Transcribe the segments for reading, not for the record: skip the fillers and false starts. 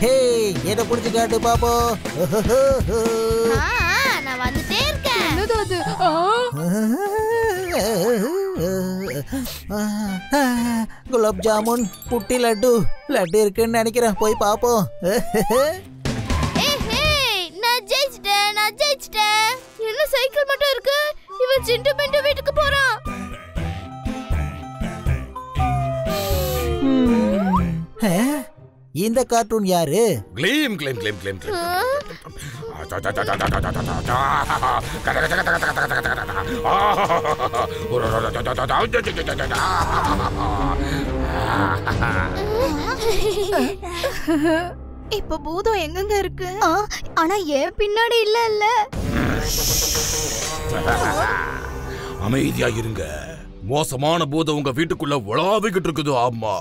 ஹே என்ன புடிச்சு காட்டு பாப்போம். நான் வந்துட்டே இருக்கேன். என்னது அது? குலாப் ஜாமுன் குட்டி லட்டு லட்டு இருக்குன்னு நினைக்கிறேன். போய் பாப்போம். நான் ஜெயிச்சிட்டேன். என்ன சைக்கிள் மட்டும் இருக்கு? இவன் சிண்டு பிண்டு வீட்டுக்கு போறான். இந்த கார்ட்டூன் யாரு? க்ளீம் க்ளீம் க்ளீம் க்ளீம் க்ளீம். இப்ப பூதம் எங்கங்க இருக்கு? ஆனா ஏன் பின்னாடி இல்ல. அமைதியா இருங்க. மோசமான பூதம் உங்க வீட்டுக்குள்ள உலாவிக்கிட்டு இருக்குது. ஆமா,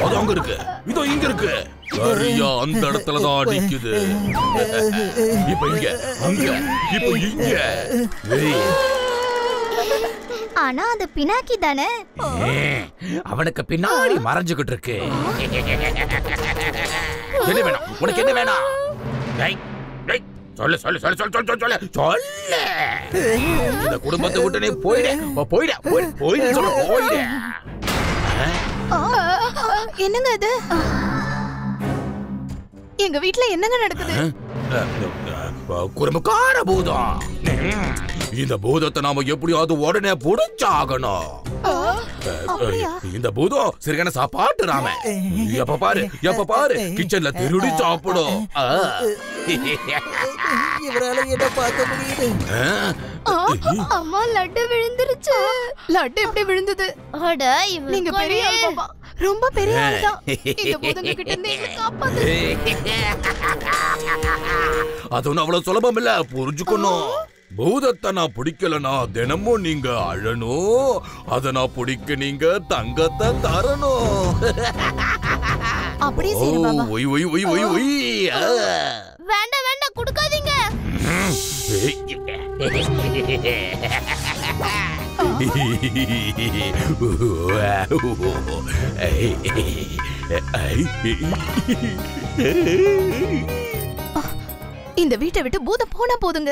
அது அங்க இருக்கு, இதோ இங்க இருக்கு, சரியா அந்த இடத்துல தான் நிக்குது. இப்ப இங்க, அங்க, இப்ப இங்க. ஆனா அது பினாக்கி தானே? அவனுக்கு பின்னாடி மறைஞ்சுகிட்டு இருக்கு. என்ன வேணும் உனக்கு? என்ன வேணும்? சொல்லு சொல்லு சொல்லு சொல்லு சொல்லு சொல்லு சொல்லு. இந்த குடும்பத்தை விட்டு நீ போயிடு. என்னங்க அது? எங்க வீட்ல என்னங்க நடக்குது? குறும்புக்கார பூதம். இந்த பூதத்தை நாம எப்படியாவது உடனே புடிச்சாகணும். இந்த பூதம் சரியான சாப்பாட்டு ராம. எப்ப பாரு கிச்சன்ல திருடி சாப்பிடும். இவரால என்ன பார்க்க முடியுது? அம்மா லட்டு விழுந்துருச்சு. லட்டு எப்படி விழுந்தது? நீங்க பெரிய ஆள் பாப்பா, ரொம்ப பெரிய ஆள் தான். இந்த பூதங்க கிட்ட இருந்து எங்களை காப்பாத்து. அது ஒன்னும் அவ்வளவு சுலபம் இல்ல, புரிஞ்சுக்கணும். பூதத்தை நான் பிடிக்கலனா தினமும் நீங்க அழணும். அத நான் பிடிக்க நீங்க தங்கத்தை தரணும். அப்படியே சரி பாபா. ஒய் ஒய் ஒய் ஒய் ஒய். வேண்டாம் கொடுக்காதீங்க. இந்த வீட்டை விட்டு பூதம் போனா போதுங்க.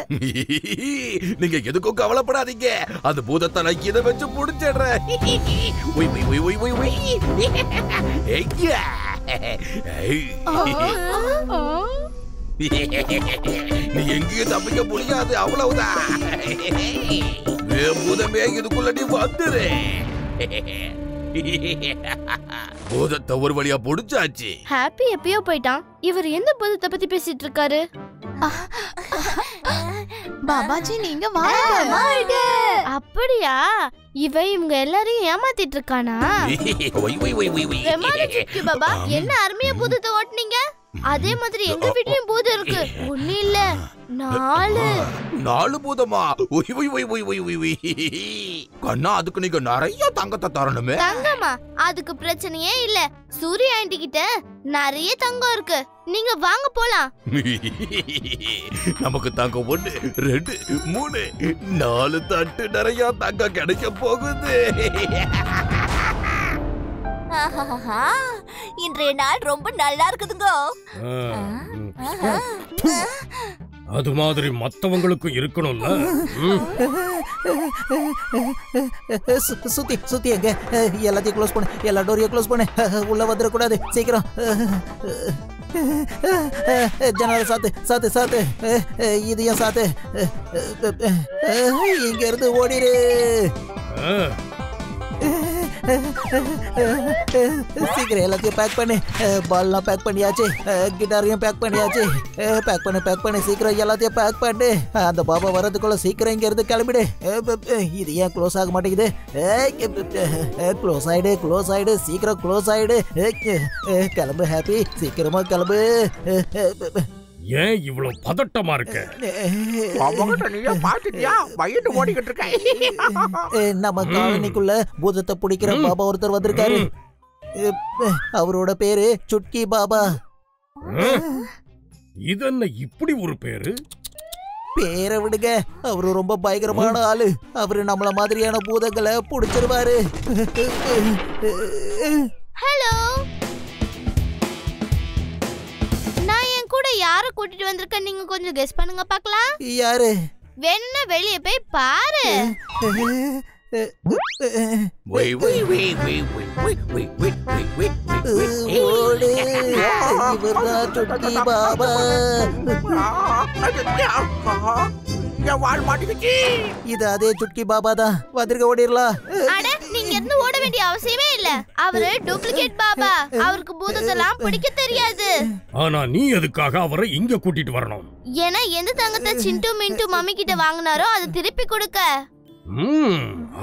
நீங்க எதுக்கும் கவலைப்படாதீங்க. அந்த பூதத்தை நான் இதை வச்சு புடிச்சிடுறேன். நீ எங்கேயும் தப்பிக்க முடியாது, அவ்வளவுதான். பூதமே இதுக்குள்ள நீ வந்துரு. பூதத்தை ஒரு வழியா புடிச்சாச்சு. ஹாப்பி எப்பயோ போயிட்டான். இவர் எந்த பூதத்தை பத்தி பேசிட்டு இருக்காரு? பாபாஜி நீங்க வாங்க. அப்படியா? இவங்க எல்லாரையும் ஏமாத்திட்டு இருக்கானா? பாபா என்ன அருமையா பூதத்தை ஓட்டுனீங்க. அதே மாதிரி எங்க வீட்லயும் பூதம் இருக்கு. ஒண்ணு இல்ல 4 பூதமா? கண்ணா, அதுக்கு நீங்க நிறைய தங்கத்தை தரணுமே. தங்கமா? அதுக்கு பிரச்சனையே இல்ல. சூரிய ஆண்டி கிட்ட நிறைய தங்கம் இருக்கு. நீங்க வாங்க போலாம். நமக்கு தங்கம் 1 2 3 4 தட்டு நிறைய தங்கம் கிடைக்க போகுது. இன்றைய நாள் ரொம்ப நல்லா இருக்குதுங்க. அது மாதிரி மத்தவங்களுக்கு இருக்கணும்ல. சுத்தி எங்க எல்லாத்தையும் க்ளோஸ் பண்ணு. எல்லா டோரையும் க்ளோஸ் பண்ணு. உள்ள வந்துடக்கூடாது. சீக்கிரம் ஜன்னலை சாத்து. இதையும் சாத்து. இங்க இருந்து ஓடிரு. சீக்கிரம் எல்லாத்தையும் பேக் பண்ணு. பால்லாம் பேக் பண்ணியாச்சு. கிட்டாரையும் பேக் பண்ணியாச்சு. பேக் பண்ணு சீக்கிரம் எல்லாத்தையும் பேக் பண்ணு. அந்த பாபா வர்றதுக்குள்ள சீக்கிரம் இங்க இருந்து கிளம்பிடு. இது ஏன் க்ளோஸ் ஆக மாட்டேங்குது? க்ளோஸ் ஆயிடு சீக்கிரம் க்ளோஸ் ஆயிடு. கிளம்பு ஹாப்பி, சீக்கிரமா கிளம்பு. ஏன் இவ்வளவு பதட்டமா இருக்க? நம்ம காலனிக்குள்ள பூதத்தை பிடிக்கிற பாபா ஒருத்தர் வந்திருக்காரு. அவரோட பேரு சுட்கி பாபா. இது என்ன இப்படி ஒரு பேரு? பேரை விடுங்க, அவரு ரொம்ப பயங்கரமான ஆளு. அவரு நம்மள மாதிரியான பூதங்களை பிடிச்சிருவாரு. ஹலோ யார கூட்டிட்டு வந்திருக்க நீங்க கொஞ்சம் கெஸ் பண்ணுங்க பார்க்கலாம். யாரு? வேணும்னா வெளிய போய் பாரு. சுட்கி பாபா. இது அதே சுட்கி பாபா தான். வந்திருக்க ஓடிரலாம். அட நீங்க இருந்து ஓட வேண்டிய அவசியமே இல்ல. அவரு டூப்ளிகேட் பாபா. அவருக்கு பூதத்தெல்லாம் பிடிக்க தெரியாது. ஆனா நீ எதுக்காக அவரை இங்க கூட்டிட்டு வரணும்? ஏன்னா எந்த தங்கத்தை சிண்டு மிண்டு மம்மி கிட்ட வாங்குனாரோ அதை திருப்பி கொடுக்க.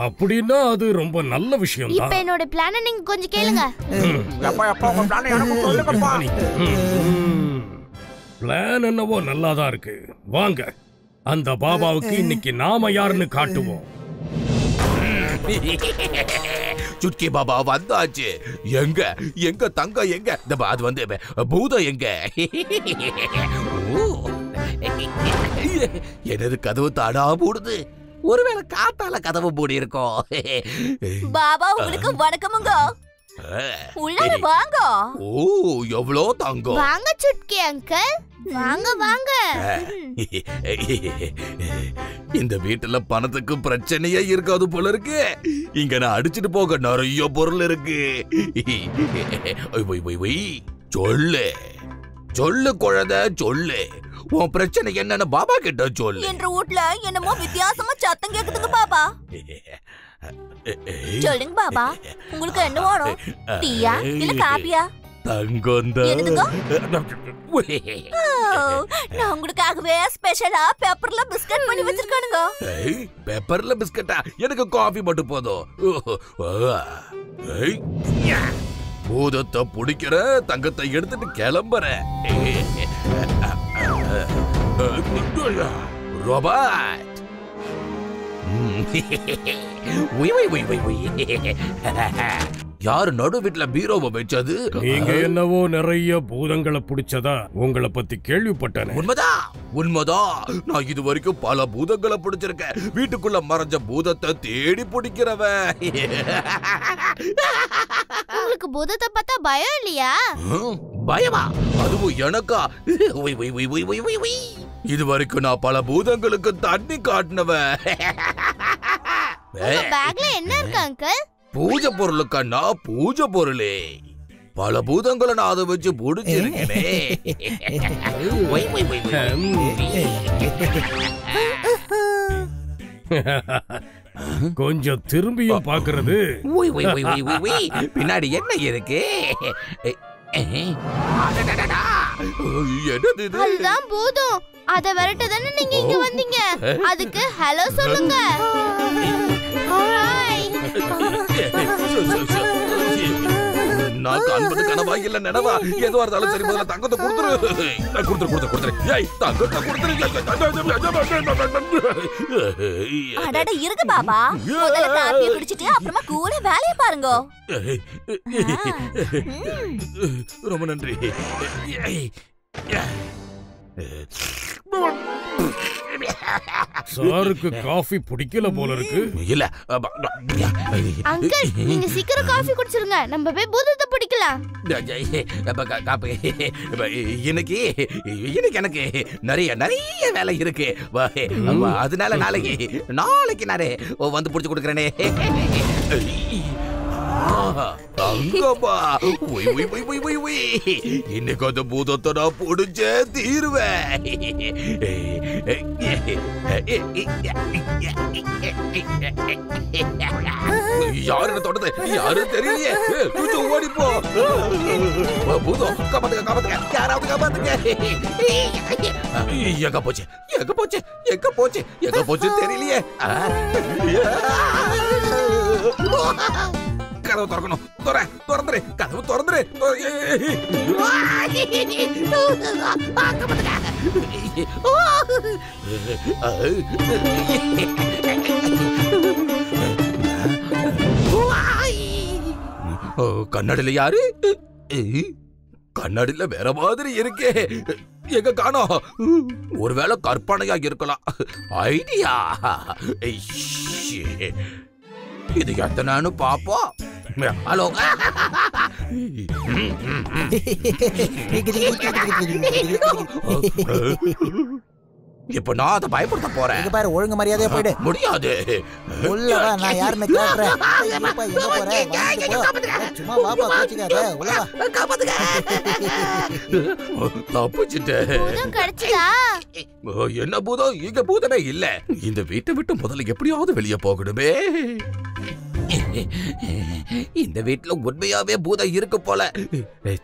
அப்படின்னா அது ரொம்ப நல்ல விஷயம் இப்ப என்னோட பிளான நீங்க கொஞ்சம் கேளுங்க. பிளான் என்னவோ நல்லாதான் இருக்கு. வாங்க, அந்த பாபாவுக்கு இன்னைக்கு நாம யாருன்னு காட்டுவோம். சுட்கி பாபா வந்தாச்சு. எங்க எங்க தங்க எங்க? அது வந்து பூதம் எங்க? எனது கதவு தாடா மூடுது. ஒருவேளை காத்தால கதவு மூடி இருக்கோம். பாபா உங்களுக்கு வணக்கமுங்க. உள்ளார வாங்க. ஓ எவ்வளோ தங்கம். வாங்க சுட்கி அங்கிள், வாங்க வாங்க. இந்த வீட்டுல பணத்துக்கு பிரச்சனையே இருக்காது போல இருக்கு. இங்க நான் அடிச்சிட்டு போக நிறைய பொருள் இருக்கு. சொல்லு சொல்லு குழந்தை, சொல்லு உன் பிரச்சனை என்னன்னு பாபா கிட்ட சொல்லு. என்ற வீட்ல என்னமோ வித்தியாசமா சத்தம் கேக்குதுங்க பாபா. சொல்லுங்க பாபா, உங்களுக்கு என்ன வேணும்? டீயா இல்ல காபியா? நான் உங்களுக்காகவே ஸ்பெஷலா பெப்பர்ல பிஸ்கட் பண்ணி வச்சிருக்கானுங்க. பெப்பர்ல பிஸ்கட்டா? எனக்கு காபி மட்டும் போதும். பூதத்தை பிடிக்கிற, தங்கத்தை எடுத்துட்டு கிளம்புற. ரோபோட் யாரு நடு வீட்டுல பீரோவை வச்சது? நீங்க என்னவோ நிறைய பூதங்களை பிடிச்சதா உங்களை பத்தி கேள்விப்பட்டேன். உண்மைதான் உண்மைதான். நான் இது வரைக்கும் பல பூதங்களை பிடிச்சிருக்கேன். வீட்டுக்குள்ள மறைஞ்ச பூதத்தை தேடி பிடிக்கிறவன். உங்களுக்கு பூதத்தை பார்த்தா பயம் இல்லையா? பயமா? அதுவும் எனக்கா? இது வரைக்கும் நான் பல பூதங்களுக்கு தண்ணி காட்டினவன். பேக்ல என்ன இருக்கு அங்கிள்? பூஜை பொருளுக்கண்ணா, பூஜை பொருளே. பல பூதங்களை நான் அதை வச்சு பிடிச்சிருக்கேனே. கொஞ்சம் திரும்பியும் பாக்குறது. பின்னாடி என்ன இருக்கு? அதுதான் பூதம். அத விரட்ட தானே நீங்க இங்க வந்தீங்க. அதுக்கு ஹலோ சொல்லுங்க. நான் காண்பது கனவா இல்ல நினைவா? எதுவா இருந்தாலும் சரி, முதல்ல தங்கத்தை கொடுத்துரு. அடட இருங்க பாபா, முதல்ல காப்பியை குடிச்சிட்டு அப்புறமா கூட வேலைய பாருங்க. ரொம்ப நன்றி. சாருக்கு காஃபி பிடிக்கல போல இருக்கு. இல்ல அங்கிள், நீங்க சீக்கிரம் காஃபி குடிச்சிருங்க. நம்ம போய் பூதத்தை பிடிக்கலாம். இன்னைக்கு எனக்கு நிறைய வேலை இருக்கு. அதனால நாளைக்கு நானே வந்து பிடிச்சு கொடுக்குறேனே. தங்கப்பா, இன்னைக்கு அந்த பூதத்தை நான் பிடிச்சே தீருவேன். யாரு தொட்டது? யாரும் தெரியலையே. ஓடிப்போ பூதம். காப்பாத்துக்க காப்பாத்துக்க, யாராவது காப்பாத்துக்க. எங்க போச்சு எங்க போச்சு எங்க போச்சு எங்க போச்சு தெரியலையே. கதவு திறக்கணும். திறந்துரு, கதவு திறந்துரு. கண்ணாடில யாரு? கண்ணாடில வேற மாதிரி இருக்கே. எங்க காணோம்? ஒருவேளை கற்பனையா இருக்கலாம். ஐடியா. இது எத்தனான்னு பாப்போம். ஹலோ, இப்ப நான் அதை பயப்படுத்த போறேன். இங்க பாரு, ஒழுங்கு மரியாதையா போயிடு. முடியாது. உள்ளவா, நான் யாருன்னு கேக்குறேன். எங்க போற? சும்மா பாப்பா கோச்சிக்காத. உள்ளவா. தப்பிச்சிட்டேன். பூதம் கிடைச்சதா? என்ன பூதம்? இங்க பூதமே இல்ல. இந்த வீட்டை விட்டு முதல்ல எப்படியாவது வெளியே போகணுமே. இந்த வீட்டுல உண்மையாவே பூதம் இருக்கு போல.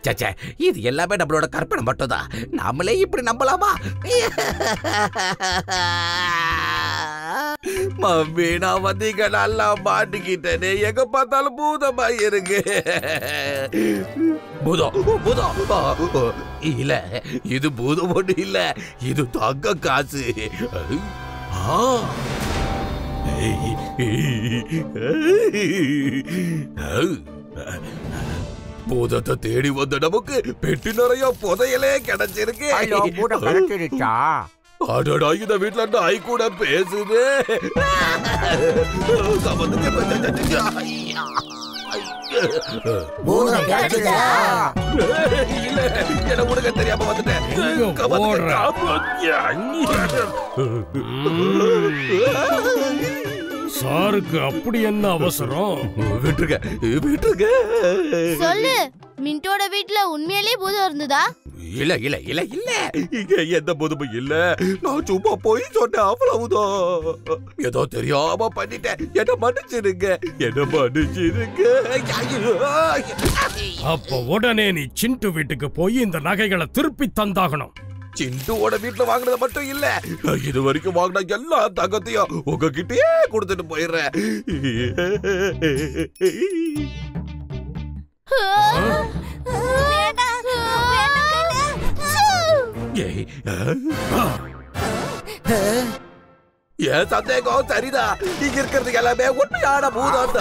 சச்சா, இது எல்லாமே நம்மளோட கற்பனை மட்டும்தான். நாமளே இப்படி நம்பலாமா? மம்மி, நான் வந்தீங்க நல்லா மாட்டிக்கிட்டேனே. எங்க பார்த்தாலும் பூதமா இருக்கு. பூதம் பூதம் இல்ல, இது பூதம் ஒண்ணு இல்ல, இது தங்க காசு. பூதத்தை தேடி வந்த நமக்கு பெட்டி நிறைய புதையலே கிடைச்சிருக்கு. அடடா, இந்த வீட்டுல நாய் கூட பேசுது. இல்ல, என்ன உனக்கு தெரியாம வந்துட்டேன். சாருக்கு அப்படி என்ன அவசரம்? விட்டுருங்க விட்டுருங்க. சொல்லு, மின்டோட வீட்ல உண்மையிலேயே பூதம் இருந்ததா? இல்ல இல்ல இல்ல இல்ல, இங்க எந்த பூதமும் இல்ல. நான் சும்மா போய் சொன்னேன், அவ்வளவுதான். ஏதோ தெரியாம பண்ணிட்டேன். என்ன மன்னிச்சிருங்க, என்ன மன்னிச்சிருங்க. அப்ப உடனே நீ சிண்டு வீட்டுக்கு போய் இந்த நகைகளை திருப்பி தந்தாகணும். சிண்டுவோட வீட்டுல வாங்கினது மட்டும் இல்ல, இது வரைக்கும் வாங்கின எல்லா தங்கத்தையும் உங்ககிட்டயே கொடுத்துட்டு போயிடுறேன். ஏன் சந்தேகம் சரிதான். இங்க இருக்கிறது எல்லாமே உண்மையான பூதம்.